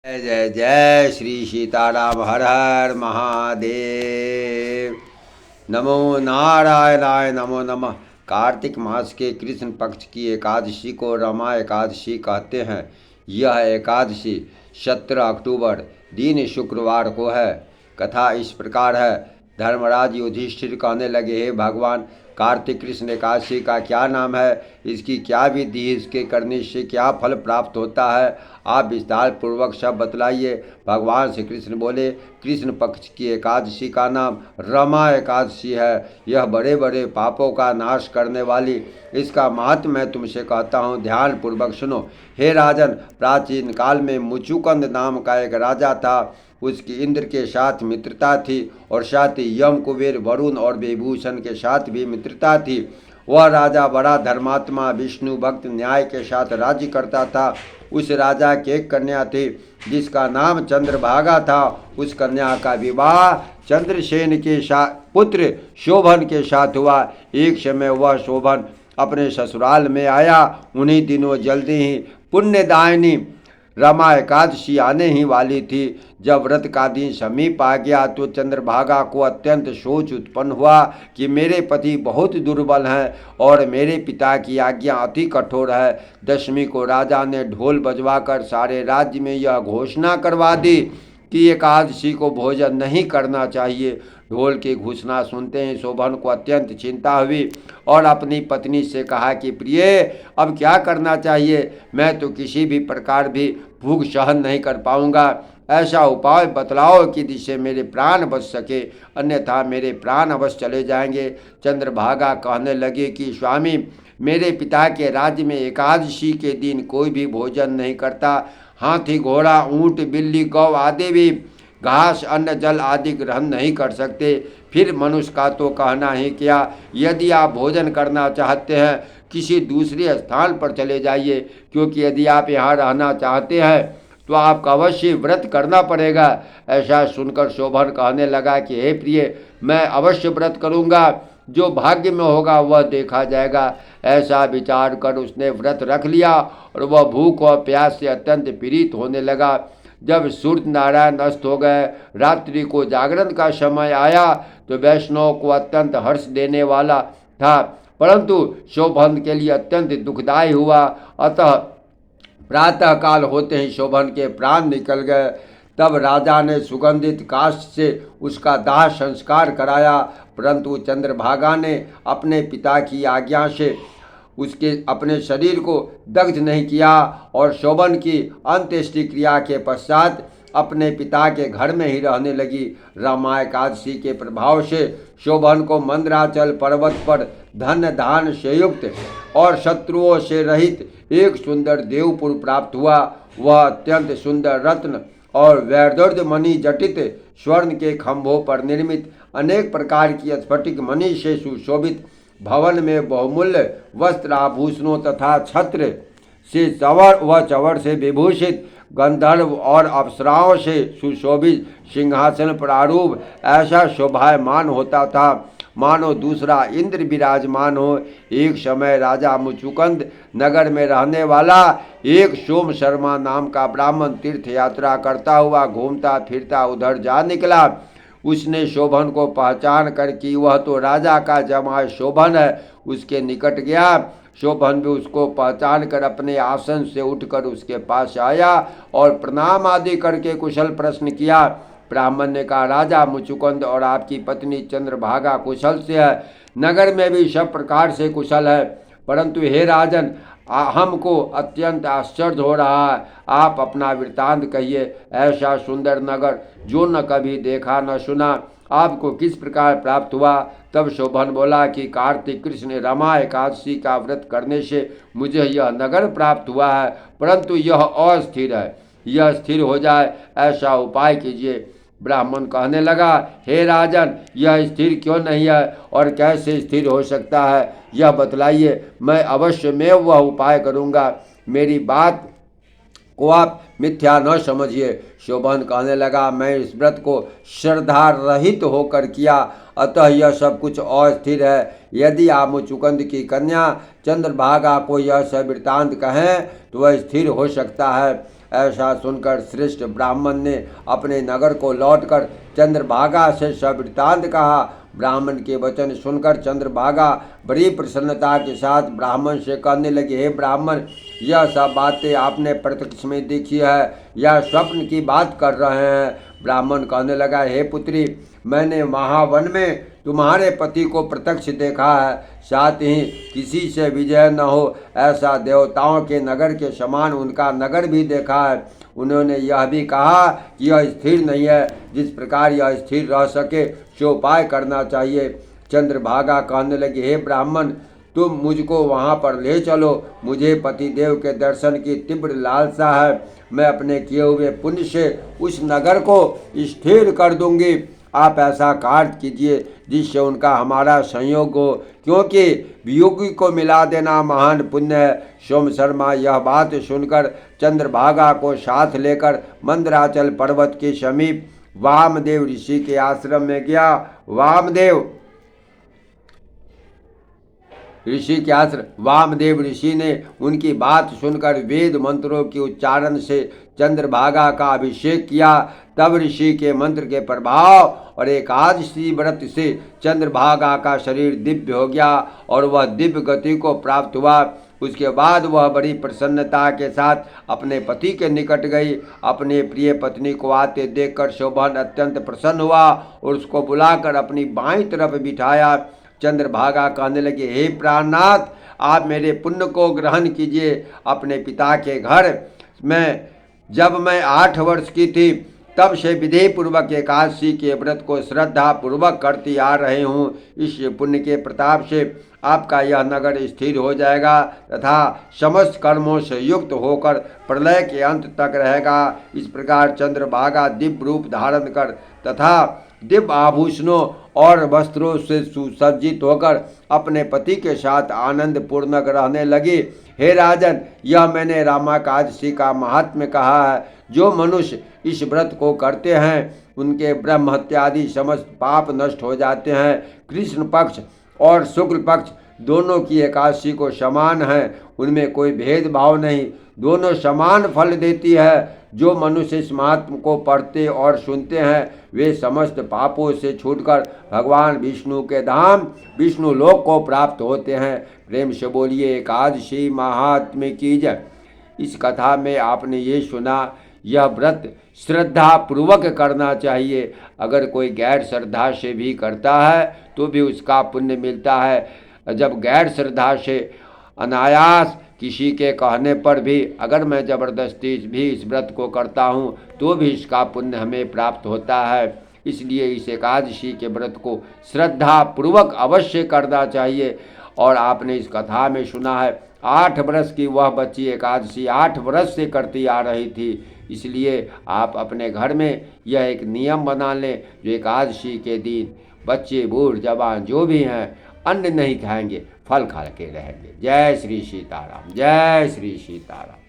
जय जय जय श्री सीताराम। हर हर महादेव। नमो नारायणाय नमो नमः। कार्तिक मास के कृष्ण पक्ष की एकादशी को रमा एकादशी कहते हैं। यह एकादशी 17 अक्टूबर दिन शुक्रवार को है। कथा इस प्रकार है। धर्मराज युधिष्ठिर कहने लगे, हे भगवान, कार्तिक कृष्ण एकादशी का क्या नाम है, इसकी क्या विधि, इसके करने से क्या फल प्राप्त होता है, आप विस्तार पूर्वक सब बतलाइए। भगवान श्री कृष्ण बोले, कृष्ण पक्ष की एकादशी का नाम रमा एकादशी है। यह बड़े बड़े पापों का नाश करने वाली, इसका महत्व मैं तुमसे कहता हूँ, ध्यान पूर्वक सुनो। हे राजन, प्राचीन काल में मुचुकुंद नाम का एक राजा था। उसकी इंद्र के साथ मित्रता थी और साथ ही यम, कुबेर, वरुण और विभूषण के साथ भी मित्रता थी। वह राजा बड़ा धर्मात्मा, विष्णु भक्त, न्याय के साथ राज्य करता था। उस राजा की एक कन्या थी जिसका नाम चंद्रभागा था। उस कन्या का विवाह चंद्रसेन के पुत्र शोभन के साथ हुआ। एक समय वह शोभन अपने ससुराल में आया। उन्हीं दिनों जल्दी ही पुण्यदायिनी रमा एकादशी आने ही वाली थी। जब व्रत का दिन समीप आ गया तो चंद्रभागा को अत्यंत सोच उत्पन्न हुआ कि मेरे पति बहुत दुर्बल हैं और मेरे पिता की आज्ञा अति कठोर है। दशमी को राजा ने ढोल बजवाकर सारे राज्य में यह घोषणा करवा दी कि एकादशी को भोजन नहीं करना चाहिए। ढोल की घोषणा सुनते ही शोभन को अत्यंत चिंता हुई और अपनी पत्नी से कहा कि प्रिय, अब क्या करना चाहिए, मैं तो किसी भी प्रकार भी भूख सहन नहीं कर पाऊंगा। ऐसा उपाय बतलाओ कि जिससे मेरे प्राण बच सके, अन्यथा मेरे प्राण अवश्य चले जाएंगे। चंद्रभागा कहने लगे कि स्वामी, मेरे पिता के राज्य में एकादशी के दिन कोई भी भोजन नहीं करता। हाथी, घोड़ा, ऊंट, बिल्ली, गौ आदि भी घास, अन्न, जल आदि ग्रहण नहीं कर सकते। फिर मनुष्य का तो कहना ही क्या। यदि आप भोजन करना चाहते हैं किसी दूसरे स्थान पर चले जाइए, क्योंकि यदि आप यहाँ रहना चाहते हैं तो आपको अवश्य व्रत करना पड़ेगा। ऐसा सुनकर शोभन कहने लगा कि हे प्रिय, मैं अवश्य व्रत करूँगा, जो भाग्य में होगा वह देखा जाएगा। ऐसा विचार कर उसने व्रत रख लिया और वह भूख और प्यास से अत्यंत पीड़ित होने लगा। जब सूर्य नारायण अस्त हो गए, रात्रि को जागरण का समय आया तो वैष्णव को अत्यंत हर्ष देने वाला था, परंतु शोभन के लिए अत्यंत दुखदायी हुआ। अतः प्रातः काल होते ही शोभन के प्राण निकल गए। तब राजा ने सुगंधित काष्ठ से उसका दाह संस्कार कराया, परंतु चंद्रभागा ने अपने पिता की आज्ञा से उसके अपने शरीर को दग्ध नहीं किया और शोभन की अंत्येष्टि क्रिया के पश्चात अपने पिता के घर में ही रहने लगी। रमा एकादशी के प्रभाव से शोभन को मंदराचल पर्वत पर धन धान से युक्त और शत्रुओं से रहित एक सुंदर देवपुर प्राप्त हुआ। वह अत्यंत सुंदर रत्न और वैदुर्ध मणि जटित स्वर्ण के खंभों पर निर्मित अनेक प्रकार की स्फटिक मणि से सुशोभित भवन में बहुमूल्य वस्त्र आभूषणों तथा छत्र से चवर से विभूषित गंधर्व और अप्सराओं से सुशोभित सिंहासन प्रारूप ऐसा शोभायमान होता था मानो दूसरा इंद्र विराजमान हो। एक समय राजा मुचुकुंद नगर में रहने वाला एक सोम शर्मा नाम का ब्राह्मण तीर्थ यात्रा करता हुआ घूमता फिरता उधर जा निकला। उसने शोभन को पहचान कर कि वह तो राजा का जमाई शोभन है, उसके निकट गया। शोभन भी उसको पहचान कर अपने आसन से उठकर उसके पास आया और प्रणाम आदि करके कुशल प्रश्न किया। ब्राह्मण ने कहा, राजा मुचुकुंद और आपकी पत्नी चंद्रभागा कुशल से है, नगर में भी सब प्रकार से कुशल है, परंतु हे राजन, हमको अत्यंत आश्चर्य हो रहा है। आप अपना वृत्तांत कहिए। ऐसा सुंदर नगर जो न कभी देखा न सुना, आपको किस प्रकार प्राप्त हुआ। तब शोभन बोला कि कार्तिक कृष्ण रमा एकादशी का व्रत करने से मुझे यह नगर प्राप्त हुआ है, परंतु यह अस्थिर है, यह स्थिर हो जाए ऐसा उपाय कीजिए। ब्राह्मण कहने लगा, हे राजन, यह स्थिर क्यों नहीं है और कैसे स्थिर हो सकता है, यह बतलाइए, मैं अवश्य में वह उपाय करूँगा, मेरी बात को आप मिथ्या न समझिए। शोभन कहने लगा, मैं इस व्रत को श्रद्धा रहित होकर किया, अतः यह सब कुछ अस्थिर है। यदि आप मुचुकुंद की कन्या चंद्रभागा को यह सब वृत्तांत कहें तो वह स्थिर हो सकता है। ऐसा सुनकर श्रेष्ठ ब्राह्मण ने अपने नगर को लौटकर चंद्रभागा से सब वृत्तांत कहा। ब्राह्मण के वचन सुनकर चंद्रभागा बड़ी प्रसन्नता के साथ ब्राह्मण से कहने लगे, हे ब्राह्मण, यह सब बातें आपने प्रत्यक्ष में देखी है या स्वप्न की बात कर रहे हैं? ब्राह्मण कहने लगा, हे पुत्री, मैंने महावन में तुम्हारे पति को प्रत्यक्ष देखा है, साथ ही किसी से विजय न हो ऐसा देवताओं के नगर के समान उनका नगर भी देखा है। उन्होंने यह भी कहा कि यह स्थिर नहीं है, जिस प्रकार यह स्थिर रह सके सो उपाय करना चाहिए। चंद्रभागा कहने लगे, हे ब्राह्मण, तुम मुझको वहाँ पर ले चलो, मुझे पतिदेव के दर्शन की तीव्र लालसा है। मैं अपने किए हुए पुण्य से उस नगर को स्थिर कर दूंगी। आप ऐसा कार्य कीजिए जिससे उनका हमारा संयोग हो, क्योंकि वियोगी को मिला देना महान पुण्य है। सोम शर्मा यह बात सुनकर चंद्रभागा को साथ लेकर मंदराचल पर्वत के समीप वामदेव ऋषि के आश्रम में गया। वामदेव ऋषि ने उनकी बात सुनकर वेद मंत्रों के उच्चारण से चंद्रभागा का अभिषेक किया। तब ऋषि के मंत्र के प्रभाव और एकादशी व्रत से चंद्रभागा का शरीर दिव्य हो गया और वह दिव्य गति को प्राप्त हुआ। उसके बाद वह बड़ी प्रसन्नता के साथ अपने पति के निकट गई। अपने प्रिय पत्नी को आते देखकर शोभन अत्यंत प्रसन्न हुआ और उसको बुलाकर अपनी बाईं तरफ बिठाया। चंद्रभागा कहने लगे, हे प्राणनाथ, आप मेरे पुण्य को ग्रहण कीजिए। अपने पिता के घर में जब मैं 8 वर्ष की थी तब से विधि पूर्वक एकादशी के व्रत को श्रद्धा पूर्वक करती आ रहे हूँ। इस पुण्य के प्रताप से आपका यह नगर स्थिर हो जाएगा तथा समस्त कर्मों से युक्त होकर प्रलय के अंत तक रहेगा। इस प्रकार चंद्रभागा दिव्य रूप धारण कर तथा दिव्य आभूषणों और वस्त्रों से सुसज्जित होकर अपने पति के साथ आनंद पूर्णक रहने लगी। हे राजन, यह मैंने रामाकादशी का महात्म्य कहा है। जो मनुष्य इस व्रत को करते हैं उनके ब्रह्म हत्या आदि समस्त पाप नष्ट हो जाते हैं। कृष्ण पक्ष और शुक्ल पक्ष दोनों की एकादशी को समान है, उनमें कोई भेदभाव नहीं, दोनों समान फल देती है। जो मनुष्य इस महात्म को पढ़ते और सुनते हैं वे समस्त पापों से छूटकर भगवान विष्णु के धाम विष्णु लोक को प्राप्त होते हैं। प्रेम से बोलिए एकादशी महात्म्य की जय। इस कथा में आपने ये सुना, यह व्रत श्रद्धा पूर्वक करना चाहिए। अगर कोई गैर श्रद्धा से भी करता है तो भी उसका पुण्य मिलता है। जब गैर श्रद्धा से अनायास किसी के कहने पर भी अगर मैं ज़बरदस्ती भी इस व्रत को करता हूँ तो भी इसका पुण्य हमें प्राप्त होता है। इसलिए इस एकादशी के व्रत को श्रद्धा पूर्वक अवश्य करना चाहिए। और आपने इस कथा में सुना है 8 वर्ष की वह बच्ची एकादशी 8 वर्ष से करती आ रही थी। इसलिए आप अपने घर में यह एक नियम बना लें, जो एकादशी के दिन बच्चे बूढ़ जवान जो भी हैं अन्न नहीं खाएंगे, फल खा के रहेंगे। जय श्री सीताराम, जय श्री सीताराम।